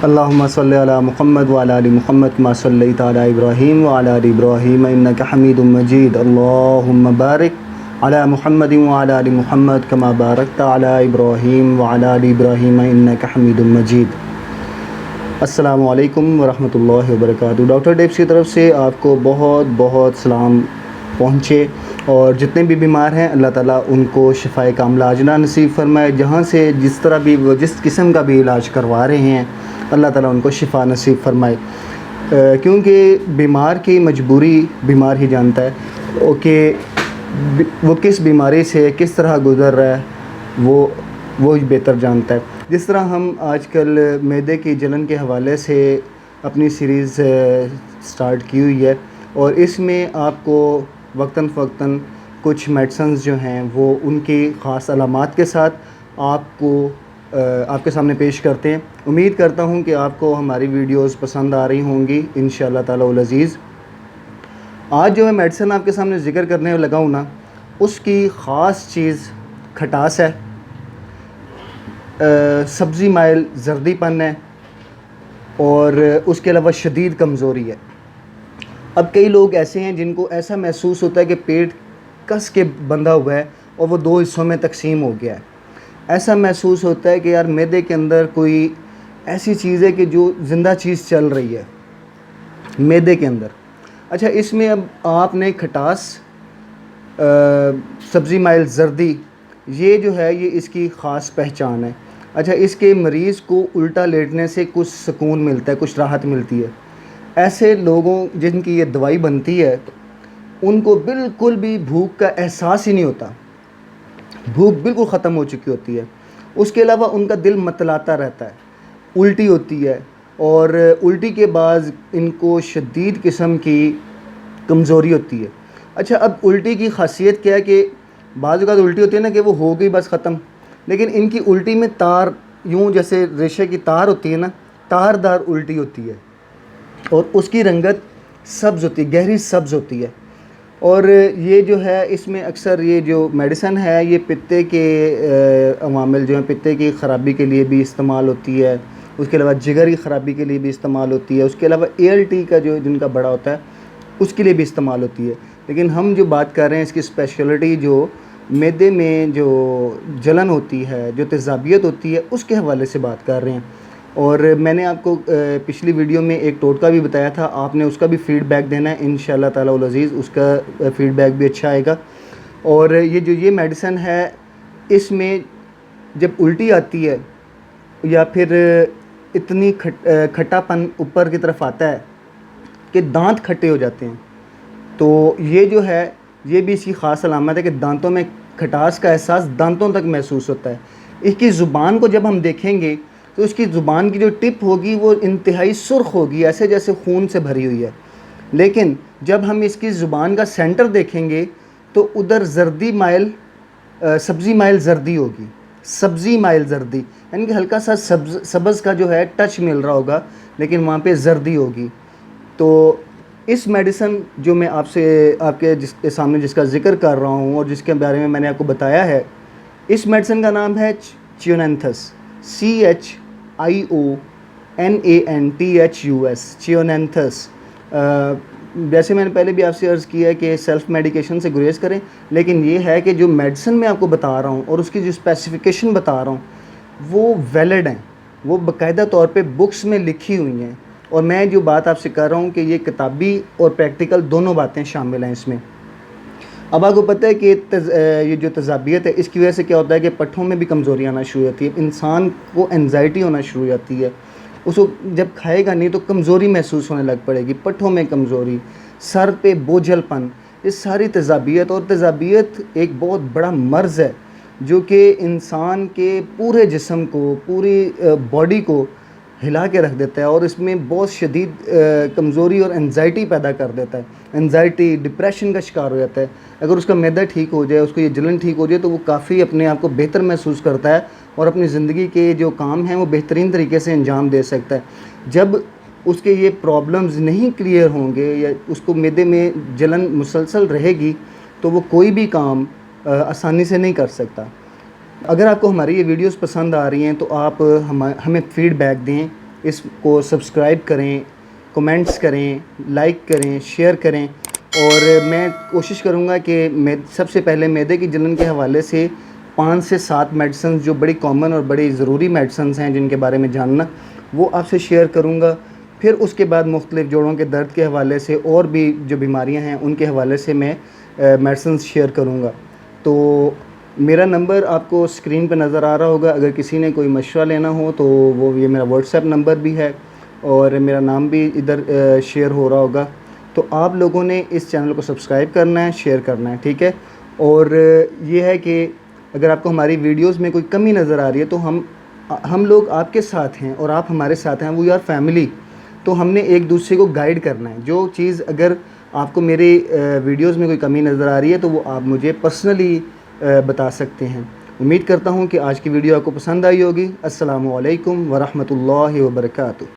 अल्लाहुम्मा सल्लि अला मुहम्मद व अला आलि मुहम्मद कमा सल्लैता अला इब्राहीम व अला आलि इब्राहीम इन्नका हमीदुम मजीद। अल्लाहुम्मा बारिक अला मुहम्मद व अला आलि मुहम्मद कमा बारकता अला इब्राहीम व अला आलि इब्राहीम इन्नका हमीदुम मजीद। अस्सलामु अलैकुम व रहमतुल्लाहि व बरकातुहू। डॉक्टर टिप्स की तरफ से आपको बहुत बहुत सलाम पहुँचे, और जितने भी बीमार हैं अल्लाह ताला उनको शिफ़ाए कामिला आजिला नसीब फरमाए। जहाँ से जिस तरह भी वो जिस किस्म का भी इलाज करवा रहे हैं अल्लाह ताला उनको शिफ़ा नसीब फरमाए, क्योंकि बीमार की मजबूरी बीमार ही जानता है कि वो किस बीमारी से किस तरह गुज़र रहा है, वो ही बेहतर जानता है। जिस तरह हम आजकल मैदे की जलन के हवाले से अपनी सीरीज़ स्टार्ट की हुई है, और इसमें आपको वक्तन फ़वक्तन कुछ मेडिसिन्स जो हैं वो उनकी ख़ास अलामात के साथ आपके सामने पेश करते हैं। उम्मीद करता हूं कि आपको हमारी वीडियोस पसंद आ रही होंगी इंशाअल्लाह ताला उल अज़ीज़। आज जो मैं मेडिसिन आपके सामने ज़िक्र करने लगा हूं ना, उसकी ख़ास चीज़ खटास है, सब्ज़ी माइल जर्दीपन है, और उसके अलावा शदीद कमज़ोरी है। अब कई लोग ऐसे हैं जिनको ऐसा महसूस होता है कि पेट कस के बंधा हुआ है और वो दो हिस्सों में तकसीम हो गया है। ऐसा महसूस होता है कि यार मैदे के अंदर कोई ऐसी चीज़ है कि जो ज़िंदा चीज़ चल रही है मैदे के अंदर। अच्छा, इसमें अब आपने खटास, सब्ज़ी माइल जर्दी, ये जो है ये इसकी ख़ास पहचान है। अच्छा, इसके मरीज़ को उल्टा लेटने से कुछ सुकून मिलता है, कुछ राहत मिलती है। ऐसे लोगों जिनकी ये दवाई बनती है उनको बिल्कुल भी भूख का एहसास ही नहीं होता, भूख बिल्कुल ख़त्म हो चुकी होती है। उसके अलावा उनका दिल मतलाता रहता है, उल्टी होती है, और उल्टी के बाद इनको शदीद किस्म की कमज़ोरी होती है। अच्छा, अब उल्टी की ख़ासियत क्या है कि बाज़ औक़ात उल्टी होती है ना कि वो हो गई बस ख़त्म, लेकिन इनकी उल्टी में तार, यूँ जैसे रेशे की तार होती है ना, तारदार उल्टी होती है, और उसकी रंगत सब्ज़ होती है, गहरी सब्ज़ होती है। और ये जो है इसमें अक्सर ये जो मेडिसन है ये पित्ते के अवामिल जो हैं, पित्ते की ख़राबी के लिए भी इस्तेमाल होती है, उसके अलावा जिगर की ख़राबी के लिए भी इस्तेमाल होती है, उसके अलावा ALT का जो जिनका बड़ा होता है उसके लिए भी इस्तेमाल होती है। लेकिन हम जो बात कर रहे हैं इसकी स्पेशलिटी जो मैदे में जो जलन होती है, जो तेज़ाबियत होती है, उसके हवाले से बात कर रहे हैं। और मैंने आपको पिछली वीडियो में एक टोटका भी बताया था, आपने उसका भी फ़ीडबैक देना है इंशाअल्लाह ताला उल अज़ीज़, उसका फ़ीडबैक भी अच्छा आएगा। और ये मेडिसन है, इसमें जब उल्टी आती है या फिर इतनी खट्टापन ऊपर की तरफ आता है कि दांत खट्टे हो जाते हैं, तो ये जो है ये भी इसकी ख़ास अलामत है कि दांतों में खटास का एहसास दांतों तक महसूस होता है। इसकी ज़ुबान को जब हम देखेंगे तो उसकी ज़ुबान की जो टिप होगी वो इंतहाई सुर्ख होगी, ऐसे जैसे खून से भरी हुई है। लेकिन जब हम इसकी ज़ुबान का सेंटर देखेंगे तो उधर जर्दी माइल, सब्ज़ी माइल जर्दी होगी, सब्ज़ी माइल जर्दी, यानी कि हल्का सा सब्ज़ का जो है टच मिल रहा होगा, लेकिन वहाँ पे जर्दी होगी। तो इस मेडिसन जो मैं आपके जिसके सामने जिसका ज़िक्र कर रहा हूँ और जिसके बारे में मैंने आपको बताया है, इस मेडिसन का नाम है चियोनेंथस, CHIONANTHUS, चियोनेंथस। जैसे मैंने पहले भी आपसे अर्ज़ किया है कि सेल्फ़ मेडिकेशन से गुरेज करें, लेकिन ये है कि जो मेडिसिन मैं आपको बता रहा हूँ और उसकी जो स्पेसिफ़िकेशन बता रहा हूँ वो वैलिड हैं, वो बाकायदा तौर पे बुक्स में लिखी हुई हैं। और मैं जो बात आपसे कर रहा हूँ कि ये किताबी और प्रैक्टिकल दोनों बातें शामिल हैं इसमें। अब आपको पता है कि ये जो तेज़ाबियत है इसकी वजह से क्या होता है कि पट्ठों में भी कमज़ोरी आना शुरू होती है, इंसान को एंजाइटी होना शुरू हो जाती है। उसको जब खाएगा नहीं तो कमज़ोरी महसूस होने लग पड़ेगी, पट्ठों में कमज़ोरी, सर पे बोझलपन, ये सारी तेज़ाबियत। और तेज़ाबियत एक बहुत बड़ा मर्ज़ है जो कि इंसान के पूरे जिस्म को, पूरी बॉडी को हिला के रख देता है, और इसमें बहुत शदीद कमज़ोरी और एंजाइटी पैदा कर देता है। एंजाइटी, डिप्रेशन का शिकार हो जाता है। अगर उसका मैदा ठीक हो जाए, उसको ये जलन ठीक हो जाए, तो वो काफ़ी अपने आप को बेहतर महसूस करता है और अपनी ज़िंदगी के जो काम हैं वो बेहतरीन तरीके से अंजाम दे सकता है। जब उसके ये प्रॉब्लम्स नहीं क्लियर होंगे या उसको मैदे में जलन मुसलसल रहेगी तो वो कोई भी काम आसानी से नहीं कर सकता। अगर आपको हमारी ये वीडियोस पसंद आ रही हैं तो आप हमें फ़ीडबैक दें اس کو سبسکرائب کریں، کمنٹس کریں، لائک کریں، شیئر کریں، اور میں کوشش کروں گا کہ میں سب سے پہلے معدے کی جلن کے حوالے سے 5 سے 7 میڈیسنز جو بڑی کامن اور بڑی ضروری میڈیسنز ہیں جن کے بارے میں جاننا، وہ آپ سے شیئر کروں گا۔ پھر اس کے بعد مختلف جوڑوں کے درد کے حوالے سے اور بھی جو بیماریاں ہیں ان کے حوالے سے میں میڈیسنز شیئر کروں گا۔ تو میرا نمبر آپ کو اسکرین پہ نظر آ رہا ہوگا، اگر کسی نے کوئی مشورہ لینا ہو تو وہ یہ میرا واٹس ایپ نمبر بھی ہے اور میرا نام بھی ادھر شیئر ہو رہا ہوگا۔ تو آپ لوگوں نے اس چینل کو سبسکرائب کرنا ہے، شیئر کرنا ہے، ٹھیک ہے؟ اور یہ ہے کہ اگر آپ کو ہماری ویڈیوز میں کوئی کمی نظر آ رہی ہے تو ہم لوگ آپ کے ساتھ ہیں اور آپ ہمارے ساتھ ہیں، وی آر فیملی۔ تو ہم نے ایک دوسرے کو گائیڈ کرنا ہے۔ جو چیز اگر آپ کو میری ویڈیوز میں کوئی کمی نظر آ رہی ہے تو وہ آپ مجھے پرسنلی بتا سکتے ہیں۔ امید کرتا ہوں کہ آج کی ویڈیو آپ کو پسند آئی ہوگی۔ السلام علیکم ورحمۃ اللہ وبرکاتہ۔